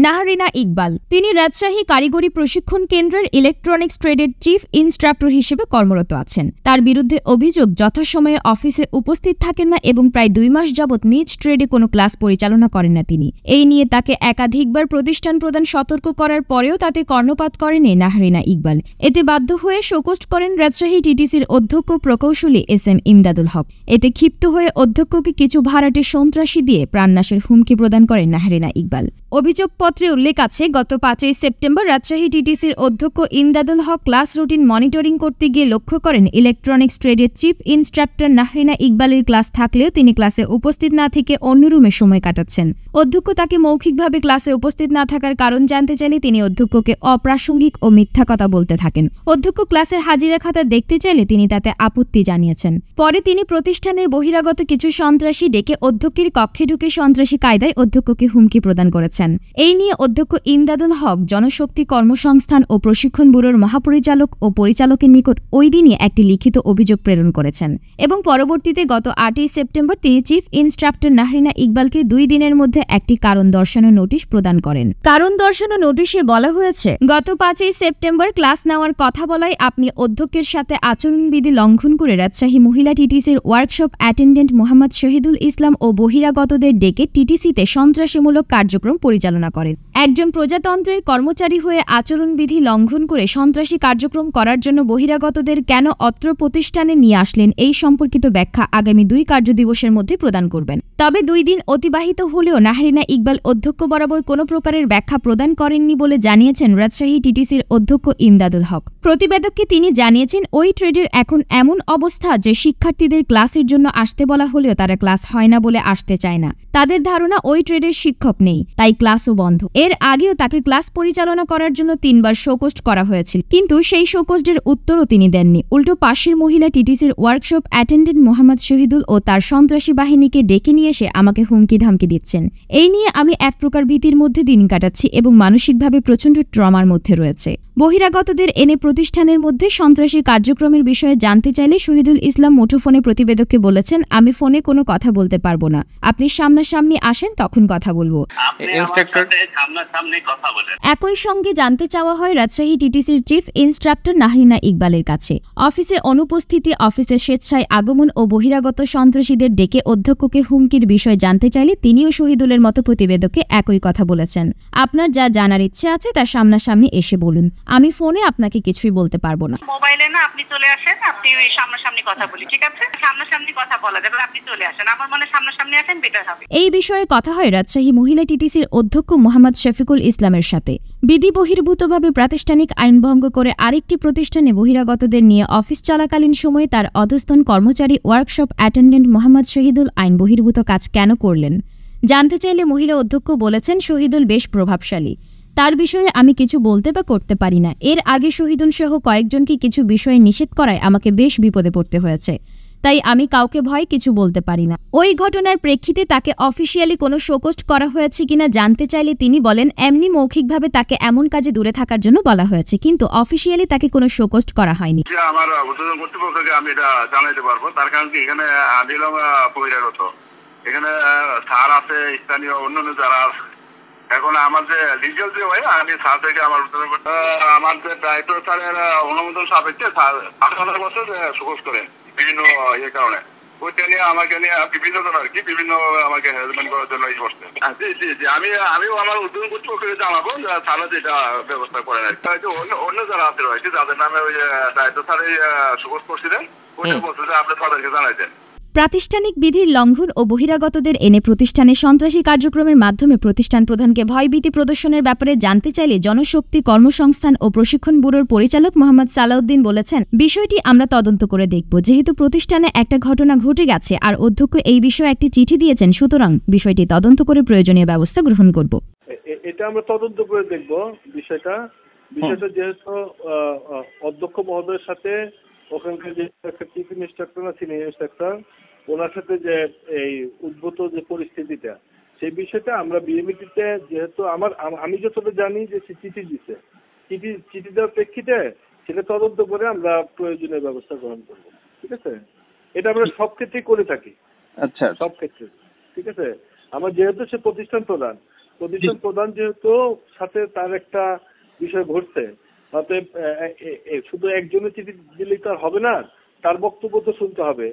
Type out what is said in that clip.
নাহরিনা ইকবাল। তিনি রাজশাহী কারিগরি প্রশিক্ষণ কেন্দ্রের ইলেকট্রনিক্স ট্রেডের চিফ ইনস্ট্রাক্টর হিসেবে কর্মরত আছেন। তার বিরুদ্ধে অভিযোগ, যথাসময়ে অফিসে উপস্থিত থাকেন না এবং প্রায় 2 মাস যাবৎ নিজ ট্রেডে কোনো ক্লাস পরিচালনা করেন না তিনি। এই নিয়ে তাকে একাধিকবার প্রতিষ্ঠান প্রদান সতর্ক করার পরেও তাতে কর্ণপাত করেনি নাহরিনা ইকবাল। এতে বাধ্য হয়ে শোকস্ট করেন রাজশাহী টিটিসির অধ্যক্ষ প্রকৌশলী SM ইমদাদুল হক। এতে ক্ষিপ্ত হয়ে অধ্যক্ষকে কিছু ভাড়াটে সন্ত্রাসী দিয়ে প্রাণনাশের হুমকি প্রদান করেন নাহরিনা ইকবাল। অভিযোগপত্রে উল্লেখ আছে, গত 5 সেপ্টেম্বর রাজশাহী টিটিসির অধ্যক্ষ ইমদাদুল হক ক্লাস রুটিন মনিটরিং করতে গিয়ে লক্ষ্য করেন ইলেকট্রনিক্স ট্রেডের চিফ ইনস্ট্রাক্টর নাহরিনা ইকবালের ক্লাস থাকলেও তিনি ক্লাসে উপস্থিত না থেকে অন্য রুমে সময় কাটাচ্ছেন। অধ্যক্ষ তাকে মৌখিকভাবে ক্লাসে উপস্থিত না থাকার কারণ জানতে চাইলে তিনি অধ্যক্ষকে অপ্রাসঙ্গিক ও মিথ্যা কথা বলতে থাকেন। অধ্যক্ষ ক্লাসের হাজিরা খাতা দেখতে চাইলে তিনি তাতে আপত্তি জানিয়েছেন। পরে তিনি প্রতিষ্ঠানের বহিরাগত কিছু সন্ত্রাসী ডেকে অধ্যক্ষের কক্ষে ঢুকে সন্ত্রাসী কায়দায় অধ্যক্ষকে হুমকি প্রদান করেছেন। এই নিয়ে অধ্যক্ষ ইমদাদুল হক জনশক্তি কর্মসংস্থান ও প্রশিক্ষণ ব্যুরোর মহাপরিচালক ও পরিচালকের নিকট ওই দিনই একটি লিখিত অভিযোগ প্রেরণ করেছেন এবং পরবর্তীতে গত 8 সেপ্টেম্বর তিনি চিফ ইনস্ট্রাক্টর নাহরিনা ইকবালকে 2 দিনের মধ্যে একটি কারণ দর্শানো নোটিশ প্রদান করেন। কারণ দর্শানো নোটিশে বলা হয়েছে, গত 5 সেপ্টেম্বর ক্লাস নেওয়ার কথা বলায় আপনি অধ্যক্ষের সাথে আচরণবিধি লঙ্ঘন করে রাজশাহী মহিলা টিটিসির ওয়ার্কশপ অ্যাটেন্ডেন্ট মোহাম্মদ শহীদুল ইসলাম ও বহিরাগতদের ডেকে টিটিসিতে সন্ত্রাসীমূলক কার্যক্রম পরিচালনা করেন। একজন প্রজাতন্ত্রের কর্মচারী হয়ে আচরণবিধি লঙ্ঘন করে সন্ত্রাসী কার্যক্রম করার জন্য বহিরাগতদের কেন অত্র প্রতিষ্ঠানে নিয়ে আসলেন, এই সম্পর্কিত ব্যাখ্যা আগামী 2 কার্যদিবসের মধ্যে প্রদান করবেন। তবে 2 দিন অতিবাহিত হলেও নাহরিনা ইকবাল অধ্যক্ষ বরাবর কোনো প্রকারের ব্যাখ্যা প্রদান করেননি বলে জানিয়েছেন রাজশাহী টিটিসির অধ্যক্ষ ইমদাদুল হক। প্রতিবেদককে তিনি জানিয়েছেন, ওই ট্রেডের এখন এমন অবস্থা যে শিক্ষার্থীদের ক্লাসের জন্য আসতে বলা হলেও তারা ক্লাস হয় না বলে আসতে চায় না। তাদের ধারণা ওই ট্রেডের শিক্ষক নেই, তাই ক্লাসও বন্ধ। এর আগেও তাকে ক্লাস পরিচালনা করার জন্য 3 বার শোকস্ট করা হয়েছিল, কিন্তু সেই শোকস্টের উত্তরও তিনি দেননি। উল্টো পাশের মহিলা টিটিসির ওয়ার্কশপ অ্যাটেন্ডেন্ট মোহাম্মদ শহীদুল ও তার সন্ত্রাসী বাহিনীকে ডেকে নিয়ে এসে আমাকে হুমকি ধামকি দিচ্ছেন। এই নিয়ে আমি এক প্রকার ভীতির মধ্যে দিন কাটাচ্ছি এবং মানসিকভাবে প্রচণ্ড ট্রমার মধ্যে রয়েছে। বহিরাগতদের এনে প্রতিষ্ঠানের মধ্যে সন্ত্রাসী কার্যক্রমের বিষয়ে জানতে চাইলে শহীদুল ইসলাম মুঠোফোনে প্রতিবেদককে বলেছেন, আমি ফোনে কোনো কথা বলতে পারবো না, আপনি সামনাসামনি আসেন তখন কথা বলবো। একই সঙ্গে জানতে চাওয়া হয় রাজশাহী টিটিসির চিফ ইনস্ট্রাক্টর নাহরিনা ইকবালের কাছে অফিসে অনুপস্থিতি, অফিসে স্বেচ্ছায় আগমন ও বহিরাগত সন্ত্রাসীদের ডেকে অধ্যক্ষকে হুমকির বিষয় জানতে চাইলে তিনিও শহীদুলের মতো প্রতিবেদককে একই কথা বলেছেন, আপনার যা জানার ইচ্ছে আছে তা সামনাসামনি এসে বলুন, আমি ফোনে আপনাকে কিছুই বলতে পারবো না। মোবাইলে না, আপনি চলে আসেন, আপনি ওই সামনাসামনি কথা বলি, ঠিক আছে? সামনাসামনি কথা বলা যাবে, আপনি চলে আসেন, আমার মনে সামনাসামনি আসেন বেটার হবে। এই বিষয়ে কথা হয় রাজশাহী মহিলা টিটিসির অধ্যক্ষ মোহাম্মদ শফিকুল ইসলামের সাথে। বিধি বহির্ভূতভাবে প্রাতিষ্ঠানিক আইন ভঙ্গ করে আরেকটি প্রতিষ্ঠানে বহিরাগতদের নিয়ে অফিস চলাকালীন সময়ে তার অধস্তন কর্মচারী ওয়ার্কশপ অ্যাটেন্ডেন্ট মোহাম্মদ শহীদুল আইন বহির্ভূত কাজ কেন করলেন জানতে চাইলে মহিলা অধ্যক্ষ বলেছেন, শহীদুল বেশ প্রভাবশালী, তার বিষয়ে আমি কিছু বলতে বা করতে পারি না। এর আগে শহীদুল সহ কয়েকজনকে কিছু বিষয়ে নিষেধ করায় আমাকে বেশ বিপদে পড়তে হয়েছে, তাই আমি কাউকে ভয় কিছু বলতে পারি না। ওই ঘটনার প্রেক্ষিতে তাকে অফিসিয়ালি কোনো শোকস্ট করা হয়েছে কিনা জানতে চাইলে তিনি বলেন, এমনি মৌখিকভাবে তাকে এমন কাজে দূরে থাকার জন্য বলা হয়েছে, কিন্তু অফিসিয়ালি তাকে কোনো শোকস্ট করা হয়নি। আমার ঊর্ধ্বতন কর্তৃপক্ষকে আমি এটা জানাইতে পারবো, তার কারণ কি এখানে আদিলম বহিরাগত, এখানে স্যার আছে, স্থানীয় অন্যান্য যারা আছে। এখন আমার যে লিগাল যে হয়, আমি স্যার থেকে আমার আমার যে দায়িত্ব স্যারের অনুমোদন সাপেক্ষে 18 বছর শোকস্ট করেন বিভিন্ন ইয়ে কারণে। ওইটা নিয়ে আমাকে নিয়ে বিভিন্ন জন আর কি বিভিন্ন আমাকে হ্যারাসমেন্ট করার জন্য বসতে। জি জি জি, আমিও আমার উদ্যোগ কর্তৃপক্ষকে জানাবো স্যারা যেটা ব্যবস্থা করেন আর কি। অন্য যারা আছে রয়েছে যাদের নামে ওই দায়িত্ব স্যার শোকস্ট করছিলেন, ওইটা বলছে যে আপনি তাদেরকে জানাইতেন। প্রাতিষ্ঠানিক বিধির লঙ্ঘন ও বহিরাগতদের এনে প্রতিষ্ঠানে সন্ত্রাসী কার্যক্রমের মাধ্যমে প্রতিষ্ঠান প্রধানকে ভয়ভীতি প্রদর্শনের ব্যাপারে জানতে চাইলে জনশক্তি কর্মসংস্থান ও প্রশিক্ষণ ব্যুরোর পরিচালক মোহাম্মদ সালাউদ্দিন বলেছেন, বিষয়টি আমরা তদন্ত করে দেখব। যেহেতু প্রতিষ্ঠানে একটা ঘটনা ঘটে গেছে আর অধ্যক্ষ এই বিষয়ে একটি চিঠি দিয়েছেন, সুতরাং বিষয়টি তদন্ত করে প্রয়োজনীয় ব্যবস্থা গ্রহণ করব। এটা আমরা তদন্ত করে দেখব বিষয়টা। যেহেতু অধ্যক্ষ মহোদয়ের সাথে ওখানকার যে চিফ ইনস্ট্রাক্টর না সিনিয়র ইনস্ট্রাক্টর, ওনার সাথে যে এই উদ্ভূত যে পরিস্থিতিটা, সেই বিষয়টা আমরা বিএমইটিতে, যেহেতু আমি যতটা জানি যে চিঠি দিচ্ছে, চিঠি দেওয়ার প্রেক্ষিতে সেটা তদন্ত করে আমরা প্রয়োজনীয় ব্যবস্থা গ্রহণ করব, ঠিক আছে? এটা আমরা সব ক্ষেত্রেই করে থাকি। আচ্ছা, সব ক্ষেত্রে, ঠিক আছে? আমার যেহেতু সে প্রতিষ্ঠান প্রধান, প্রতিষ্ঠান প্রধান যেহেতু সাথে তার একটা বিষয় ঘটছে, অতএব শুধু একজনের চিঠি দিলেই তো আর হবে না, তার বক্তব্য তো শুনতে হবে।